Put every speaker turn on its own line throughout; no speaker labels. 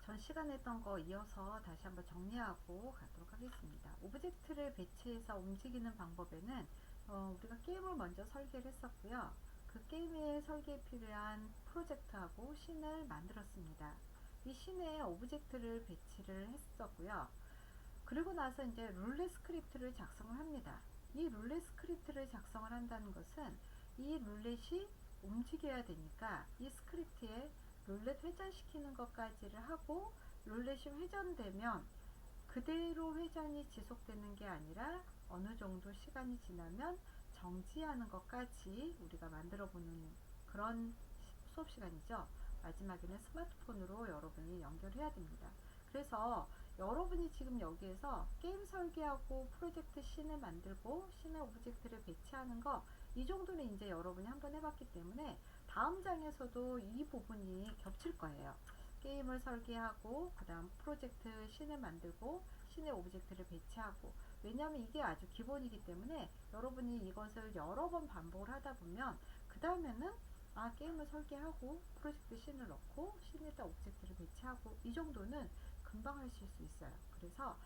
전 시간에 했던 거 이어서 다시 한번 정리하고 가도록 하겠습니다. 오브젝트를 배치해서 움직이는 방법에는 우리가 게임을 먼저 설계를 했었고요. 그 게임의 설계에 필요한 프로젝트하고 씬을 만들었습니다. 이 씬에 오브젝트를 배치를 했었고요. 그리고 나서 이제 룰렛 스크립트를 작성을 합니다. 이 룰렛 스크립트를 작성을 한다는 것은 이 룰렛이 움직여야 되니까 이 스크립트에 룰렛 회전시키는 것까지를 하고, 룰렛이 회전되면 그대로 회전이 지속되는 게 아니라 어느 정도 시간이 지나면 정지하는 것까지 우리가 만들어 보는 그런 수업 시간이죠. 마지막에는 스마트폰으로 여러분이 연결해야 됩니다. 그래서 여러분이 지금 여기에서 게임 설계하고 프로젝트 씬을 만들고 씬의 오브젝트를 배치하는 거, 이 정도는 이제 여러분이 한번 해봤기 때문에 다음 장에서도 이 부분이 겹칠 거예요. 게임을 설계하고 그 다음 프로젝트 씬을 만들고 씬의 오브젝트를 배치하고, 왜냐하면 이게 아주 기본이기 때문에 여러분이 이것을 여러 번 반복을 하다 보면 그 다음에는 게임을 설계하고 프로젝트 씬을 넣고 씬에다 오브젝트를 배치하고, 이 정도는 금방 하실 수 있어요. 그래서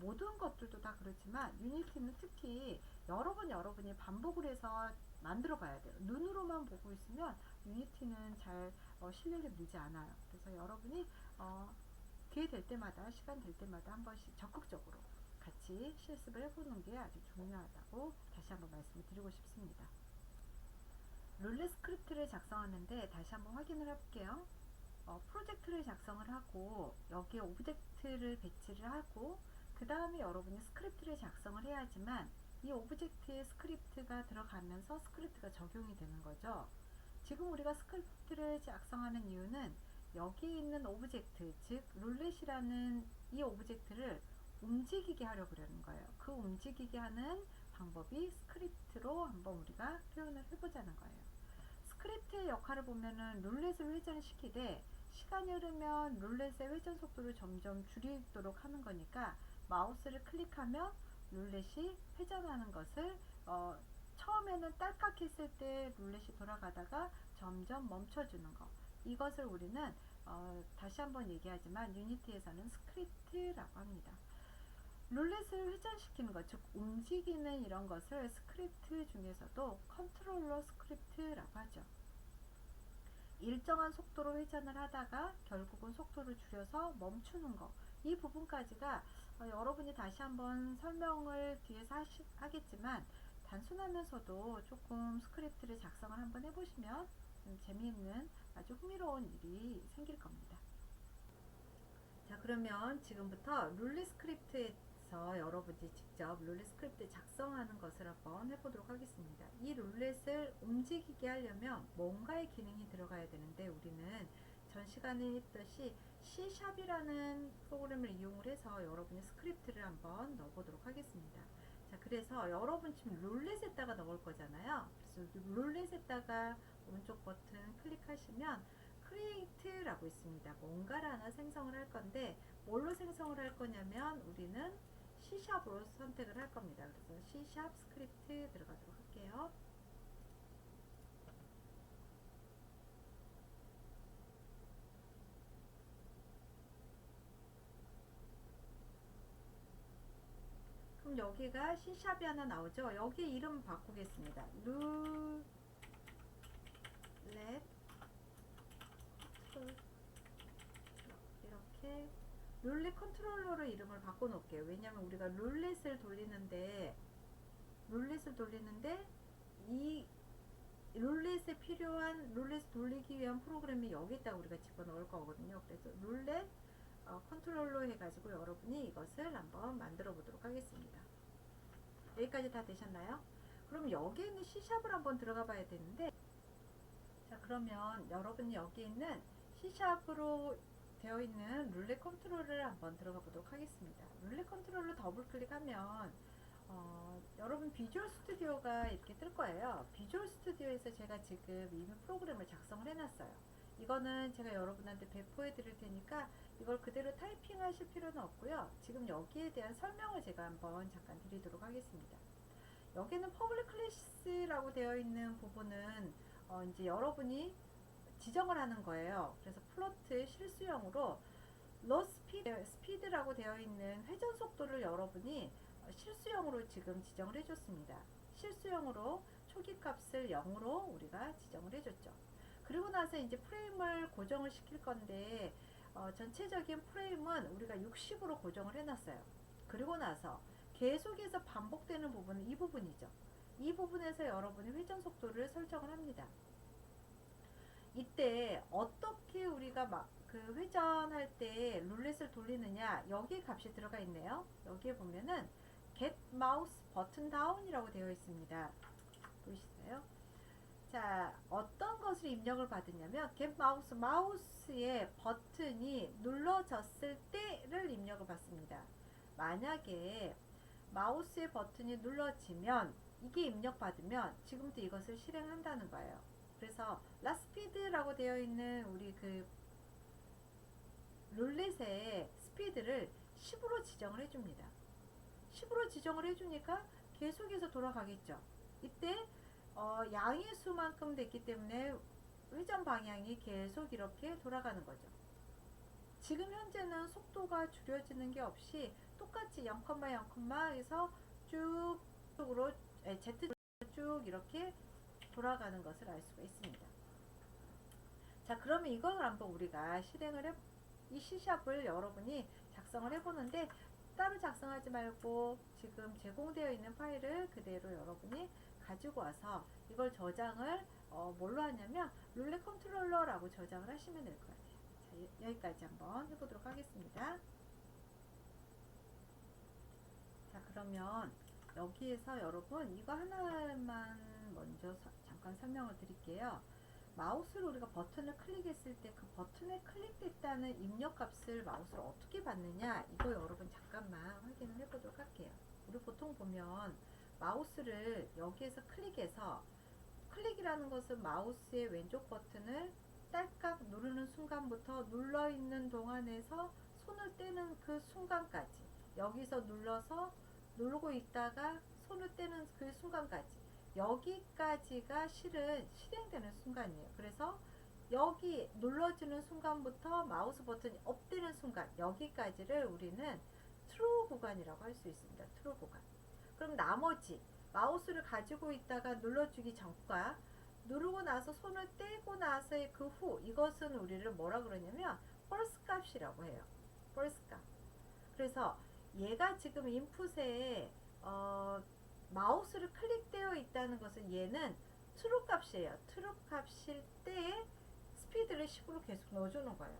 모든 것들도 다 그렇지만 유니티는 특히 여러분이 반복을 해서 만들어 봐야 돼요. 눈으로만 보고 있으면 유니티는 잘 실력이 늘지 않아요. 그래서 여러분이 기회 될 때마다, 시간 될 때마다 한 번씩 적극적으로 같이 실습을 해보는 게 아주 중요하다고 다시 한번 말씀을 드리고 싶습니다. 룰렛 스크립트를 작성하는데 다시 한번 확인을 해볼게요. 프로젝트를 작성을 하고 여기에 오브젝트를 배치를 하고 그 다음에 여러분이 스크립트를 작성을 해야지만 이 오브젝트에 스크립트가 들어가면서 스크립트가 적용이 되는 거죠. 지금 우리가 스크립트를 작성하는 이유는 여기 있는 오브젝트, 즉 룰렛이라는 이 오브젝트를 움직이게 하려고 그러는 거예요. 그 움직이게 하는 방법이 스크립트로 한번 우리가 표현을 해보자는 거예요. 스크립트의 역할을 보면은 룰렛을 회전시키되 시간이 흐르면 룰렛의 회전 속도를 점점 줄이도록 하는 거니까 마우스를 클릭하면 룰렛이 회전하는 것을 처음에는 딸깍 했을 때 룰렛이 돌아가다가 점점 멈춰주는 거, 이것을 우리는 다시 한번 얘기하지만 유니티에서는 스크립트라고 합니다. 룰렛을 회전시키는 것, 즉 움직이는 이런 것을 스크립트 중에서도 컨트롤러 스크립트라고 하죠. 일정한 속도로 회전을 하다가 결국은 속도를 줄여서 멈추는 거, 이 부분까지가 여러분이 다시 한번 설명을 뒤에서 하겠지만 단순하면서도 조금 스크립트를 작성을 한번 해보시면 재미있는 아주 흥미로운 일이 생길 겁니다. 자, 그러면 지금부터 룰렛 스크립트에서 여러분이 직접 룰렛 스크립트 작성하는 것을 한번 해보도록 하겠습니다. 이 룰렛을 움직이게 하려면 뭔가의 기능이 들어가야 되는데, 우리는 전 시간에 했듯이 C샵이라는 프로그램을 이용을 해서 여러분의 스크립트를 한번 넣어보도록 하겠습니다. 자, 그래서 여러분 지금 룰렛에다가 넣을 거잖아요. 그래서 룰렛에다가 오른쪽 버튼 클릭하시면 크리에이트라고 있습니다. 뭔가를 하나 생성을 할 건데, 뭘로 생성을 할 거냐면 우리는 C샵으로 선택을 할 겁니다. 그래서 C샵 스크립트 들어가도록 할게요. 그럼 여기가 C샵이 하나 나오죠. 여기 이름 바꾸겠습니다. 룰렛 이렇게 룰렛 컨트롤러로 이름을 바꿔 놓을게요. 왜냐면 우리가 룰렛을 돌리는데 이 룰렛에 필요한, 룰렛 돌리기 위한 프로그램이 여기다 우리가 집어넣을 거거든요. 그래서 룰렛 컨트롤러 해가지고 여러분이 이것을 한번 만들어 보도록 하겠습니다. 여기까지 다 되셨나요? 그럼 여기에 있는 C샵을 한번 들어가 봐야 되는데, 자, 그러면 여러분이 여기 있는 C샵으로 되어 있는 룰렛 컨트롤을 한번 들어가 보도록 하겠습니다. 룰렛 컨트롤을 더블 클릭하면 여러분 비주얼 스튜디오가 이렇게 뜰 거예요. 비주얼 스튜디오에서 제가 지금 이미 프로그램을 작성을 해놨어요. 이거는 제가 여러분한테 배포해 드릴 테니까 이걸 그대로 타이핑 하실 필요는 없고요. 지금 여기에 대한 설명을 제가 한번 잠깐 드리도록 하겠습니다. 여기는 퍼블릭 클래스라고 되어 있는 부분은 이제 여러분이 지정을 하는 거예요. 그래서 플로트 실수형으로 스피드라고 되어 있는 회전 속도를 여러분이 실수형으로 지금 지정을 해줬습니다. 실수형으로 초기 값을 0으로 우리가 지정을 해줬죠. 그리고 나서 이제 프레임을 고정을 시킬 건데 전체적인 프레임은 우리가 60으로 고정을 해놨어요. 그리고 나서 계속해서 반복되는 부분은 이 부분이죠. 이 부분에서 여러분이 회전 속도를 설정을 합니다. 이때 어떻게 우리가 막 그 회전할 때 룰렛을 돌리느냐, 여기에 값이 들어가 있네요. 여기에 보면은 get mouse button down이라고 되어 있습니다. 보이시나요? 자, 어떤 것을 입력을 받으냐면 get mouse, 마우스의 버튼이 눌러졌을 때를 입력을 받습니다. 만약에 마우스의 버튼이 눌러지면, 이게 입력받으면 지금부터 이것을 실행한다는 거예요. 그래서 라스피드라고 되어 있는 우리 그 룰렛의 스피드를 10으로 지정을 해줍니다. 10으로 지정을 해주니까 계속해서 돌아가겠죠. 이때 양의 수만큼 됐기 때문에 회전 방향이 계속 이렇게 돌아가는 거죠. 지금 현재는 속도가 줄여지는 게 없이 똑같이 0,0,에서 쭉 쪽으로 Z 쭉 이렇게 돌아가는 것을 알 수가 있습니다. 자, 그러면 이걸 한번 우리가 실행을 해, 이 C샵을 여러분이 작성을 해보는데, 따로 작성하지 말고 지금 제공되어 있는 파일을 그대로 여러분이 가지고 와서 이걸 저장을 뭘로 하냐면 룰렛 컨트롤러라고 저장을 하시면 될 것 같아요. 자, 여기까지 한번 해보도록 하겠습니다. 자, 그러면 여기에서 여러분 이거 하나만 먼저 잠깐 설명을 드릴게요. 마우스를 우리가 버튼을 클릭했을 때 그 버튼에 클릭됐다는 입력값을 마우스로 어떻게 받느냐, 이거 여러분 잠깐만 확인을 해보도록 할게요. 우리 보통 보면 마우스를 여기에서 클릭해서, 클릭이라는 것은 마우스의 왼쪽 버튼을 딸깍 누르는 순간부터 눌러있는 동안에서 손을 떼는 그 순간까지, 여기서 눌러서 누르고 있다가 손을 떼는 그 순간까지, 여기까지가 실은 실행되는 순간이에요. 그래서 여기 눌러주는 순간부터 마우스 버튼이 업되는 순간, 여기까지를 우리는 트루 구간이라고 할 수 있습니다. 트루 구간. 그럼 나머지 마우스를 가지고 있다가 눌러주기 전과 누르고 나서 손을 떼고 나서의 그 후, 이것은 우리를 뭐라 그러냐면 펄스 값이라고 해요. 펄스 값. 그래서 얘가 지금 인풋에 마우스를 클릭되어 있다는 것은 얘는 트루 값이에요. 트루 값일 때 스피드를 10으로 계속 넣어주는 거예요.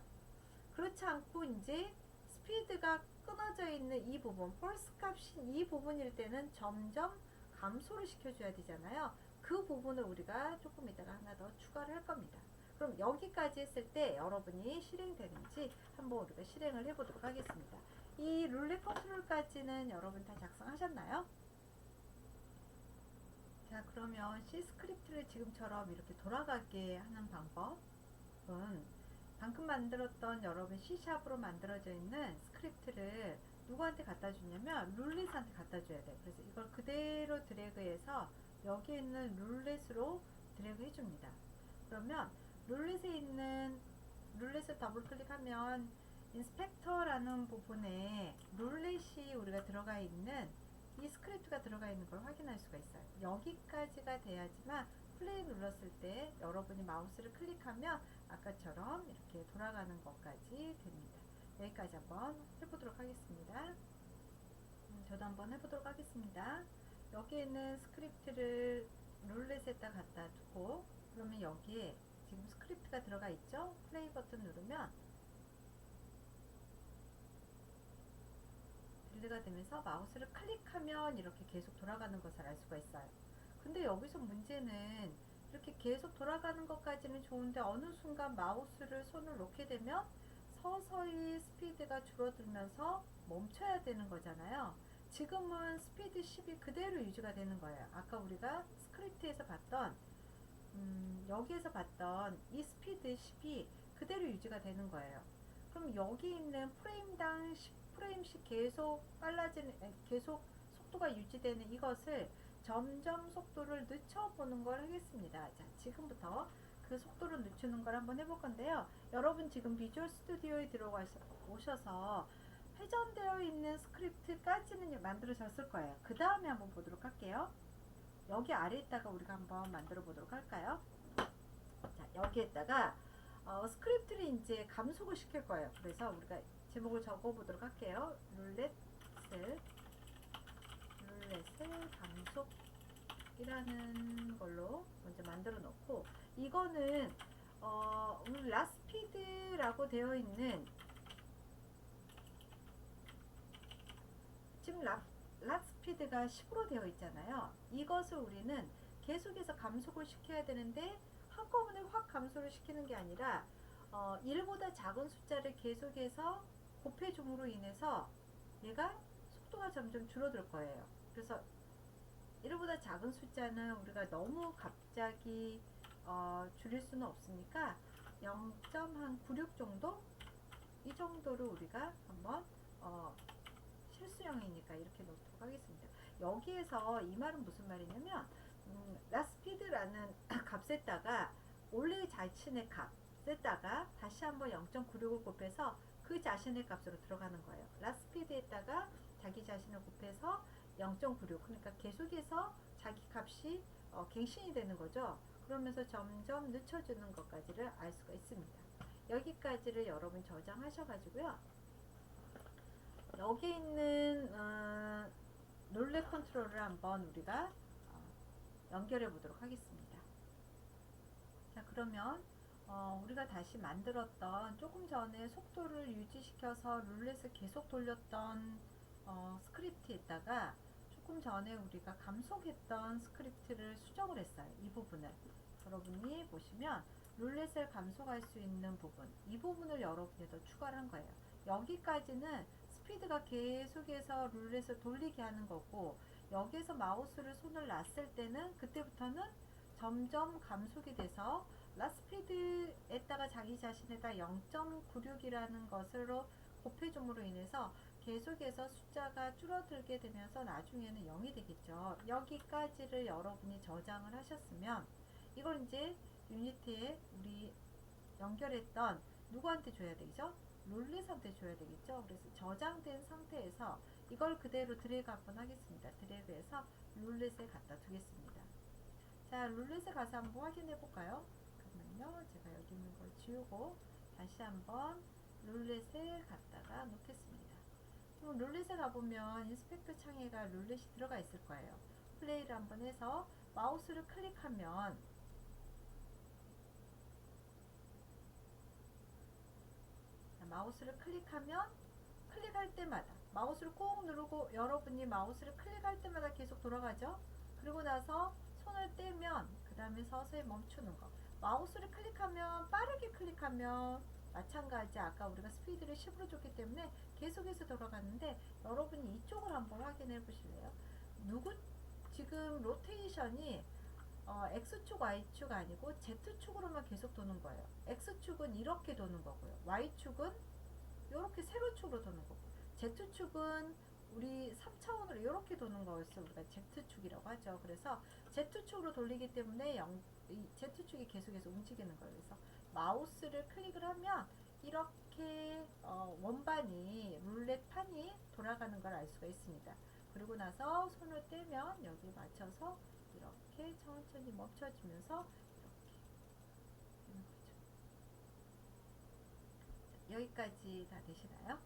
그렇지 않고 이제 스피드가 끊어져 있는 이 부분, 펄스 값인 이 부분일 때는 점점 감소를 시켜줘야 되잖아요. 그 부분을 우리가 조금 이따가 하나 더 추가를 할 겁니다. 그럼 여기까지 했을 때 여러분이 실행되는지 한번 우리가 실행을 해보도록 하겠습니다. 이 룰렛 컨트롤까지는 여러분 다 작성하셨나요? 자, 그러면 C 스크립트를 지금처럼 이렇게 돌아가게 하는 방법은, 방금 만들었던 여러분 C샵으로 만들어져 있는 스크립트를 누구한테 갖다 주냐면 룰렛한테 갖다 줘야 돼요. 그래서 이걸 그대로 드래그해서 여기 있는 룰렛으로 드래그 해줍니다. 그러면 룰렛에 있는, 룰렛을 더블 클릭하면 인스펙터라는 부분에 룰렛이 우리가 들어가 있는 이 스크립트가 들어가 있는 걸 확인할 수가 있어요. 여기까지가 돼야지만 플레이 눌렀을 때 여러분이 마우스를 클릭하면 아까처럼 이렇게 돌아가는 것까지 됩니다. 여기까지 한번 해보도록 하겠습니다. 저도 한번 해보도록 하겠습니다. 여기에 있는 스크립트를 룰렛에다 갖다 두고, 그러면 여기에 지금 스크립트가 들어가 있죠? 플레이 버튼 누르면 빌드가 되면서 마우스를 클릭하면 이렇게 계속 돌아가는 것을 알 수가 있어요. 근데 여기서 문제는 이렇게 계속 돌아가는 것까지는 좋은데 어느 순간 마우스를 손을 놓게 되면 서서히 스피드가 줄어들면서 멈춰야 되는 거잖아요. 지금은 스피드 10이 그대로 유지가 되는 거예요. 아까 우리가 스크립트에서 봤던 여기에서 봤던 이 스피드 10이 그대로 유지가 되는 거예요. 그럼 여기 있는 프레임당 10프레임씩 계속 빨라지는, 계속 속도가 유지되는 이것을 점점 속도를 늦춰보는 걸 하겠습니다. 자, 지금부터 그 속도를 늦추는 걸 한번 해볼 건데요. 여러분 지금 비주얼 스튜디오에 들어가 오셔서 회전되어 있는 스크립트까지는 만들어졌을 거예요. 그 다음에 한번 보도록 할게요. 여기 아래에다가 우리가 한번 만들어 보도록 할까요? 자, 여기에다가 스크립트를 이제 감속을 시킬 거예요. 그래서 우리가 제목을 적어 보도록 할게요. 룰렛 감속이라는 걸로 먼저 만들어 놓고, 이거는 우리 라스피드라고 되어 있는, 지금 락스피드가 10으로 되어 있잖아요. 이것을 우리는 계속해서 감속을 시켜야 되는데 한꺼번에 확 감소를 시키는 게 아니라 1보다 작은 숫자를 계속해서 곱해줌으로 인해서 얘가 속도가 점점 줄어들 거예요. 그래서 1보다 작은 숫자는 우리가 너무 갑자기 줄일 수는 없으니까 0.96 정도? 이 정도를 우리가 한번 실수형이니까 이렇게 놓도록 하겠습니다. 여기에서 이 말은 무슨 말이냐면 라스피드라는 값에다가 원래 자신의 값에다가 다시 한번 0.96을 곱해서 그 자신의 값으로 들어가는 거예요. 라스피드에다가 자기 자신을 곱해서 0.96, 그러니까 계속해서 자기 값이 갱신이 되는 거죠. 그러면서 점점 늦춰주는 것까지를 알 수가 있습니다. 여기까지를 여러분 저장하셔가지고요. 여기 있는 룰렛 컨트롤을 한번 우리가 연결해 보도록 하겠습니다. 자, 그러면 우리가 다시 만들었던, 조금 전에 속도를 유지시켜서 룰렛을 계속 돌렸던 스크립트에다가 조금 전에 우리가 감속했던 스크립트를 수정을 했어요. 이 부분을 여러분이 보시면 룰렛을 감속할 수 있는 부분, 이 부분을 여러분이 더 추가를 한 거예요. 여기까지는 스피드가 계속해서 룰렛을 돌리게 하는 거고, 여기에서 마우스를 손을 놨을 때는 그때부터는 점점 감속이 돼서 라스피드에다가 자기 자신에다 0.96이라는 것으로 곱해줌으로 인해서 계속해서 숫자가 줄어들게 되면서 나중에는 0이 되겠죠. 여기까지를 여러분이 저장을 하셨으면 이걸 이제 유니티에 우리 연결했던 누구한테 줘야 되죠? 룰렛한테 줘야 되겠죠. 그래서 저장된 상태에서 이걸 그대로 드래그 한번 하겠습니다. 드래그해서 룰렛에 갖다 두겠습니다. 자, 룰렛에 가서 한번 확인해 볼까요? 그러면요, 제가 여기 있는 걸 지우고 다시 한번 룰렛에 갖다가 놓겠습니다. 그럼 룰렛에 가보면 인스펙터 창에가 룰렛이 들어가 있을 거예요. 플레이를 한번 해서 마우스를 클릭하면 클릭할 때마다 마우스를 꾹 누르고, 여러분이 마우스를 클릭할 때마다 계속 돌아가죠. 그리고 나서 손을 떼면 그 다음에 서서히 멈추는 거. 마우스를 클릭하면, 빠르게 클릭하면 마찬가지, 아까 우리가 스피드를 10으로 줬기 때문에 계속해서 돌아가는데, 여러분이 이쪽을 한번 확인해 보실래요? 지금 로테이션이 X축, Y축 아니고 Z축으로만 계속 도는 거예요. X축은 이렇게 도는 거고요. Y축은 이렇게 세로축으로 도는 거고, Z축은 우리 3차원으로 이렇게 도는 것을 우리가 Z축이라고 하죠. 그래서 Z축으로 돌리기 때문에 Z축이 계속해서 움직이는 거예요. 그래서 마우스를 클릭을 하면 이렇게 원반이, 룰렛판이 돌아가는 걸 알 수가 있습니다. 그리고 나서 손을 떼면 여기 맞춰서 이렇게 천천히 멈춰지면서 이렇게 되는 거죠. 자, 여기까지 다 되시나요?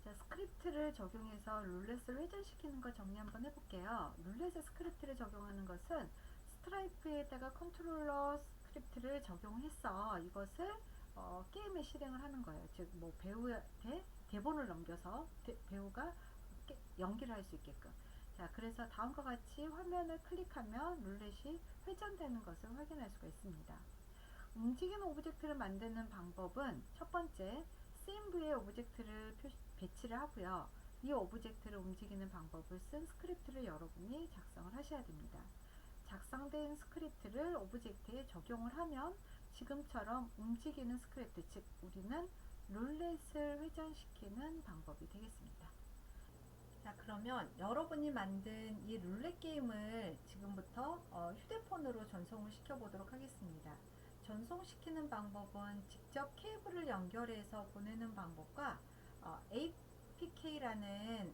자, 스크립트를 적용해서 룰렛을 회전시키는 거 정리 한번 해볼게요. 룰렛에 스크립트를 적용하는 것은 스트라이프에다가 컨트롤러 스크립트를 적용해서 이것을 게임에 실행을 하는 거예요. 즉, 뭐 배우한테 대본을 넘겨서 배우가 연기를 할 수 있게끔. 자, 그래서 다음과 같이 화면을 클릭하면 룰렛이 회전되는 것을 확인할 수가 있습니다. 움직이는 오브젝트를 만드는 방법은, 첫 번째, CMV에 오브젝트를 배치를 하고요. 이 오브젝트를 움직이는 방법을 쓴 스크립트를 여러분이 작성을 하셔야 됩니다. 작성된 스크립트를 오브젝트에 적용을 하면 지금처럼 움직이는 스크립트, 즉 우리는 룰렛을 회전시키는 방법이 되겠습니다. 자, 그러면 여러분이 만든 이 룰렛 게임을 지금부터 휴대폰으로 전송을 시켜 보도록 하겠습니다. 전송시키는 방법은 직접 케이블을 연결해서 보내는 방법과 APK라는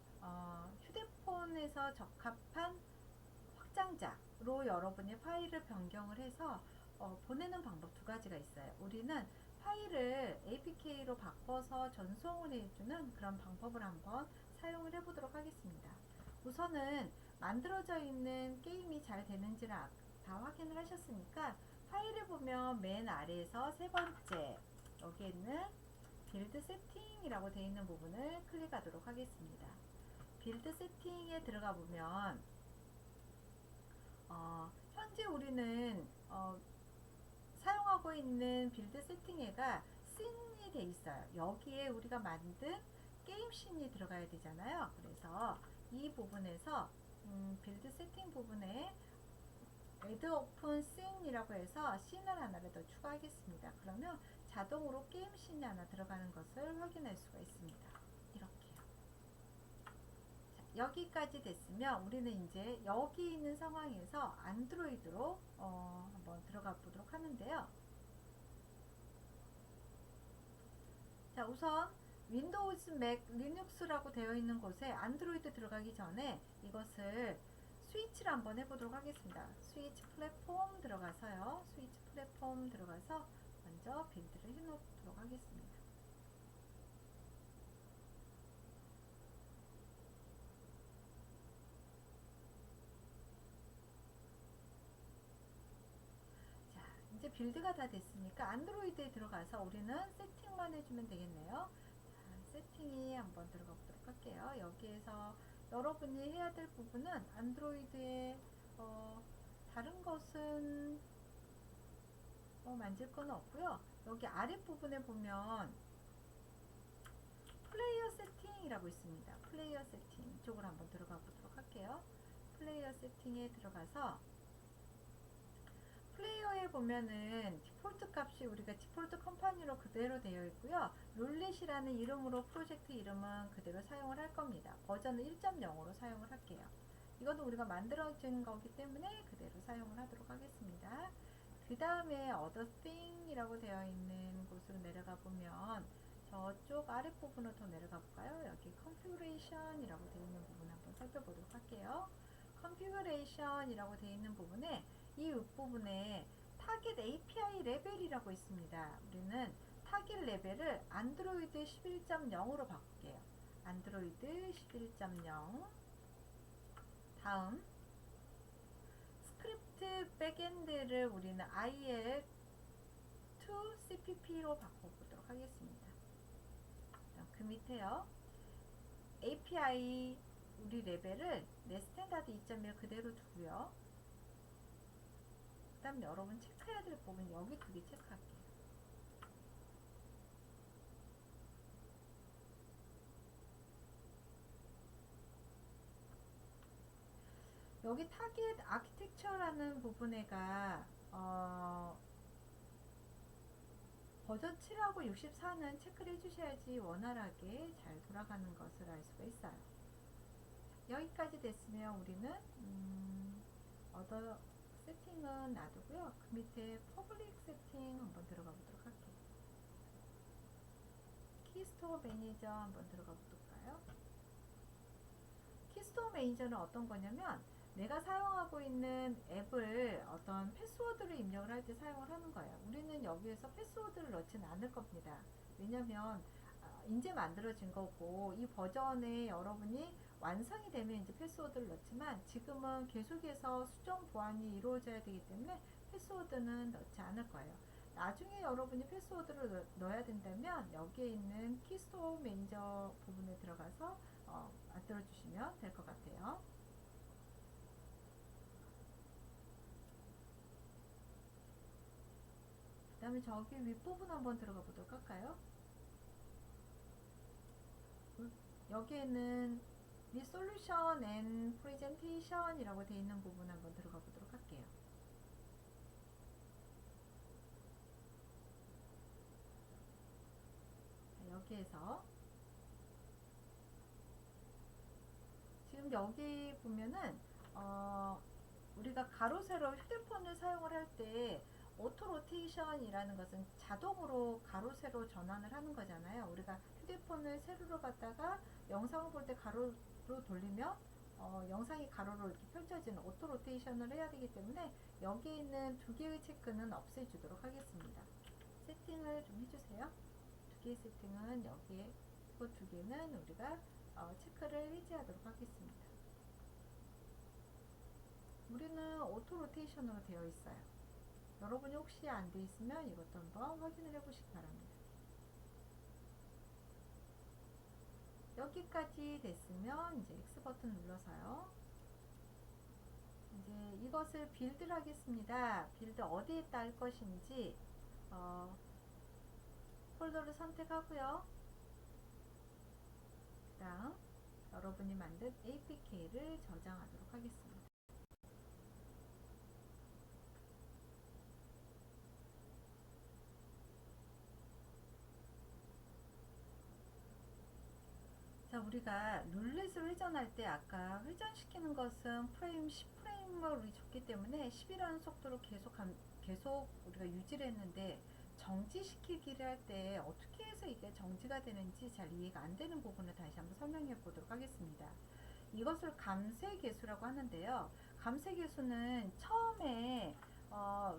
휴대폰에서 적합한 확장자로 여러분의 파일을 변경을 해서 보내는 방법 두 가지가 있어요. 우리는 파일을 APK로 바꿔서 전송을 해주는 그런 방법을 한번 사용을 해보도록 하겠습니다. 우선은 만들어져 있는 게임이 잘 되는지를 다 확인을 하셨으니까 파일을 보면 맨 아래에서 세 번째 여기에 있는 빌드 세팅이라고 되어 있는 부분을 클릭하도록 하겠습니다. 빌드 세팅에 들어가 보면 현재 우리는 사용하고 있는 빌드 세팅에가 씬이 돼 있어요. 여기에 우리가 만든 게임 씬이 들어가야 되잖아요. 그래서 이 부분에서 빌드 세팅 부분에 Add Open Scene이라고 해서 씬을 하나를 더 추가하겠습니다. 그러면 자동으로 게임 씬이 하나 들어가는 것을 확인할 수가 있습니다. 이렇게요. 자, 여기까지 됐으면 우리는 이제 여기 있는 상황에서 안드로이드로 한번 들어가 보도록 하는데요. 자, 우선 윈도우즈, 맥, 리눅스라고 되어 있는 곳에 안드로이드 들어가기 전에 이것을 스위치를 한번 해보도록 하겠습니다. 스위치 플랫폼 들어가서요. 스위치 플랫폼 들어가서 먼저 빌드를 해놓도록 하겠습니다. 자, 이제 빌드가 다 됐으니까 안드로이드에 들어가서 우리는 세팅만 해주면 되겠네요. 자, 세팅이 한번 들어가 보도록 할게요. 여기에서 여러분이 해야 될 부분은 안드로이드에 다른 것은 만질 건 없고요. 여기 아랫부분에 보면 플레이어 세팅이라고 있습니다. 플레이어 세팅 이쪽으로 한번 들어가 보도록 할게요. 플레이어 세팅에 들어가서 플레이어에 보면은 디폴트 값이 우리가 디폴트 컴파니로 그대로 되어 있고요. 룰렛이라는 이름으로 프로젝트 이름은 그대로 사용을 할 겁니다. 버전은 1.0으로 사용을 할게요. 이거는 우리가 만들어진 거기 때문에 그대로 사용을 하도록 하겠습니다. 그 다음에 other thing이라고 되어 있는 곳으로 내려가 보면 저쪽 아랫부분으로 더 내려가 볼까요? 여기 configuration이라고 되어 있는 부분 한번 살펴보도록 할게요. configuration이라고 되어 있는 부분에 이 윗부분에 타겟 API 레벨이라고 있습니다. 우리는 타겟 레벨을 안드로이드 11.0으로 바꿀게요. 안드로이드 11.0 다음 스크립트 백엔드를 우리는 IL to CPP로 바꿔보도록 하겠습니다. 그 밑에요. API 우리 레벨을 내 스탠다드 2.1 그대로 두고요. 그 다음 여러분 체크해야 될 부분 여기 두 개 체크할게요. 여기 타겟 아키텍처라는 부분에가 버전 7하고 64는 체크를 해주셔야지 원활하게 잘 돌아가는 것을 알 수가 있어요. 여기까지 됐으면 우리는 other 세팅은 놔두고요. 그 밑에 퍼블릭 세팅 한번 들어가 보도록 할게요. 키스토어 매니저 한번 들어가 볼까요? 키스토어 매니저는 어떤 거냐면 내가 사용하고 있는 앱을 어떤 패스워드를 입력을 할 때 사용을 하는 거예요. 우리는 여기에서 패스워드를 넣지는 않을 겁니다. 왜냐면 이제 만들어진 거고 이 버전에 여러분이 완성이 되면 이제 패스워드를 넣지만 지금은 계속해서 수정 보완이 이루어져야 되기 때문에 패스워드는 넣지 않을 거예요. 나중에 여러분이 패스워드를 넣어야 된다면 여기에 있는 키스토어 매니저 부분에 들어가서 만들어 주시면 될 것 같아요. 그 다음에 저기 윗부분 한번 들어가 보도록 할까요? 여기에는 Resolution and Presentation 이라고 되어 있는 부분 한번 들어가 보도록 할게요. 여기에서 그럼 여기 보면은 우리가 가로 세로 휴대폰을 사용을 할 때 오토 로테이션이라는 것은 자동으로 가로 세로 전환을 하는 거잖아요. 우리가 휴대폰을 세로로 갖다가 영상을 볼 때 가로로 돌리면 영상이 가로로 이렇게 펼쳐지는 오토 로테이션을 해야 되기 때문에 여기에 있는 두 개의 체크는 없애주도록 하겠습니다. 세팅을 좀 해주세요. 두 개의 세팅은 여기에 그 두 개는 우리가 체크를 해제하도록 하겠습니다. 우리는 오토 로테이션으로 되어 있어요. 여러분이 혹시 안 돼 있으면 이것도 한번 확인을 해 보시기 바랍니다. 여기까지 됐으면 이제 X 버튼 눌러서요. 이제 이것을 빌드를 하겠습니다. 빌드 어디에 딸 것인지 폴더를 선택하고요. 그다음 여러분이 만든 APK를 저장하도록 하겠습니다. 자, 우리가 룰렛을 회전할 때 아까 회전시키는 것은 프레임 10프레임을 우리 줬기 때문에 10이라는 속도로 계속 우리가 유지를 했는데 정지시키기를 할 때 어떻게 해서 이게 정지가 되는지 잘 이해가 안 되는 부분을 다시 한번 설명해 보도록 하겠습니다. 이것을 감쇄 계수라고 하는데요. 감쇄 계수는 처음에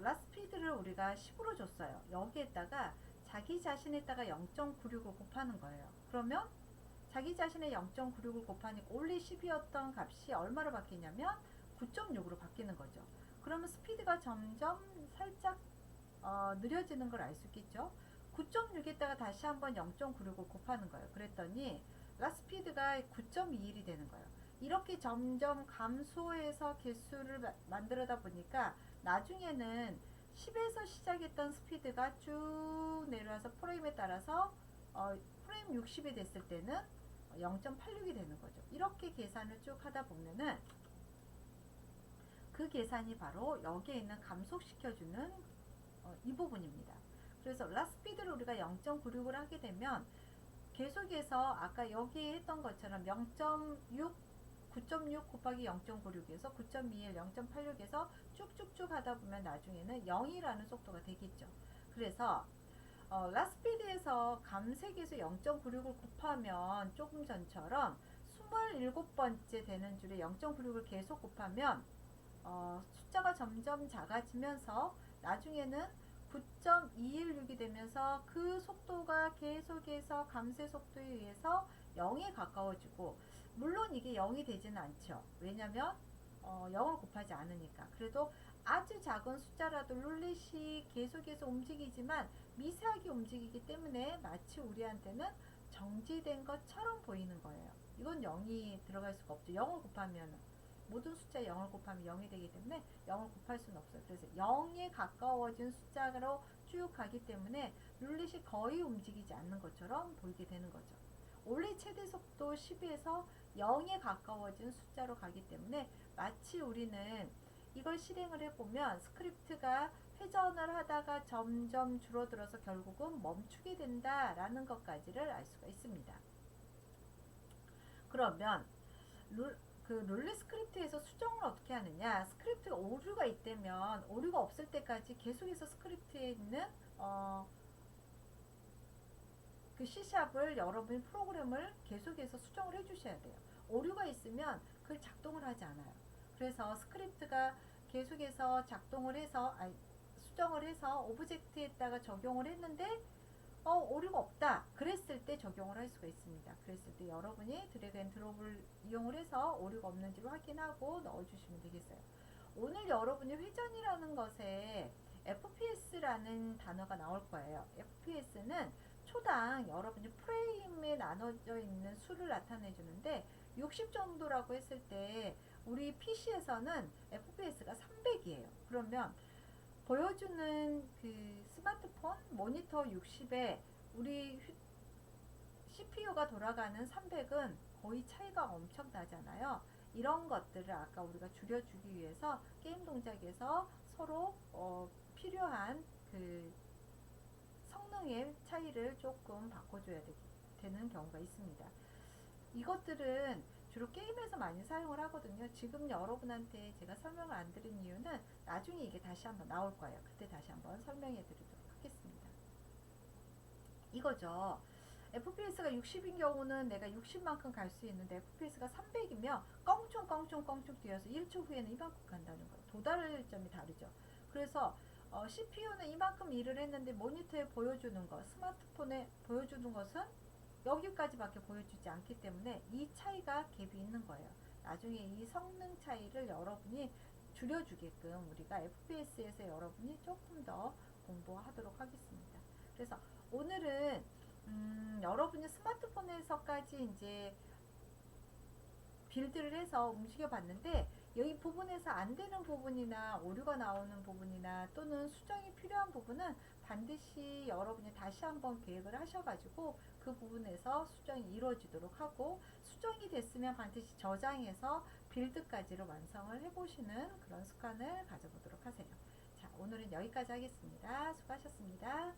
라스피드를 우리가 10으로 줬어요. 여기에다가 자기 자신에다가 0.96을 곱하는 거예요. 그러면 자기 자신의 0.96을 곱하니까 원래 10이었던 값이 얼마로 바뀌냐면 9.6으로 바뀌는 거죠. 그러면 스피드가 점점 살짝 느려지는 걸 알 수 있겠죠. 9.6에다가 다시 한번 0.96을 곱하는 거예요. 그랬더니 라스피드가 9.21이 되는 거예요. 이렇게 점점 감소해서 개수를 만들어다 보니까 나중에는 10에서 시작했던 스피드가 쭉 내려와서 프레임에 따라서 프레임 60이 됐을 때는 0.86이 되는 거죠. 이렇게 계산을 쭉 하다 보면은 그 계산이 바로 여기에 있는 감속시켜주는 이 부분입니다. 그래서 라스피드를 우리가 0.96을 하게 되면 계속해서 아까 여기에 했던 것처럼 0.6 9.6 곱하기 0.96에서 9.21, 0.86에서 쭉쭉쭉 하다 보면 나중에는 0이라는 속도가 되겠죠. 그래서 라스피드에서 감색에서 0.96을 곱하면 조금 전처럼 27번째 되는 줄에 0.96을 계속 곱하면 숫자가 점점 작아지면서 나중에는 9.216이 되면서 그 속도가 계속해서 감쇄 속도에 의해서 0에 가까워지고, 물론 이게 0이 되지는 않죠. 왜냐면 0을 곱하지 않으니까. 그래도 아주 작은 숫자라도 룰렛이 계속해서 움직이지만 미세하게 움직이기 때문에 마치 우리한테는 정지된 것처럼 보이는 거예요. 이건 0이 들어갈 수가 없죠. 0을 곱하면 모든 숫자에 0을 곱하면 0이 되기 때문에 0을 곱할 수는 없어요. 그래서 0에 가까워진 숫자로 쭉 가기 때문에 룰렛이 거의 움직이지 않는 것처럼 보이게 되는 거죠. 원래 최대 속도 10에서 0에 가까워진 숫자로 가기 때문에 마치 우리는 이걸 실행을 해보면 스크립트가 회전을 하다가 점점 줄어들어서 결국은 멈추게 된다라는 것까지를 알 수가 있습니다. 그러면 그 룰렛 스크립트에서 수정을 어떻게 하느냐, 스크립트가 오류가 있다면 오류가 없을 때까지 계속해서 스크립트에 있는 그 C샵을 여러분이 프로그램을 계속해서 수정을 해 주셔야 돼요. 오류가 있으면 그걸 작동을 하지 않아요. 그래서 스크립트가 계속해서 작동을 해서 수정을 해서 오브젝트에다가 적용을 했는데 오류가 없다 그랬을 때 적용을 할 수가 있습니다. 그랬을 때 여러분이 드래그 앤 드롭을 이용을 해서 오류가 없는지를 확인하고 넣어주시면 되겠어요. 오늘 여러분이 회전이라는 것에 FPS라는 단어가 나올 거예요. FPS는 초당 여러분이 프레임에 나눠져 있는 수를 나타내 주는데 60 정도라고 했을 때 우리 PC에서는 FPS가 300이에요. 그러면 보여주는 그 스마트폰 모니터 60에 우리 CPU가 돌아가는 300은 거의 차이가 엄청 나잖아요. 이런 것들을 아까 우리가 줄여주기 위해서 게임 동작에서 서로 필요한 그 성능의 차이를 조금 바꿔줘야 되는 경우가 있습니다. 이것들은 주로 게임에서 많이 사용을 하거든요. 지금 여러분한테 제가 설명을 안 드린 이유는 나중에 이게 다시 한번 나올 거예요. 그때 다시 한번 설명해 드리도록 하겠습니다. 이거죠. FPS가 60인 경우는 내가 60만큼 갈 수 있는데 FPS가 300이면 껑충 뛰어서 1초 후에는 이만큼 간다는 거예요. 도달 점이 다르죠. 그래서 CPU는 이만큼 일을 했는데 모니터에 보여주는 것, 스마트폰에 보여주는 것은 여기까지밖에 보여주지 않기 때문에 이 차이가 갭이 있는 거예요. 나중에 이 성능 차이를 여러분이 줄여주게끔 우리가 FPS에서 여러분이 조금 더 공부하도록 하겠습니다. 그래서 오늘은 여러분이 스마트폰에서까지 이제 빌드를 해서 움직여 봤는데 여기 부분에서 안 되는 부분이나 오류가 나오는 부분이나 또는 수정이 필요한 부분은 반드시 여러분이 다시 한번 계획을 하셔가지고 그 부분에서 수정이 이루어지도록 하고, 수정이 됐으면 반드시 저장해서 빌드까지를 완성을 해보시는 그런 습관을 가져보도록 하세요. 자, 오늘은 여기까지 하겠습니다. 수고하셨습니다.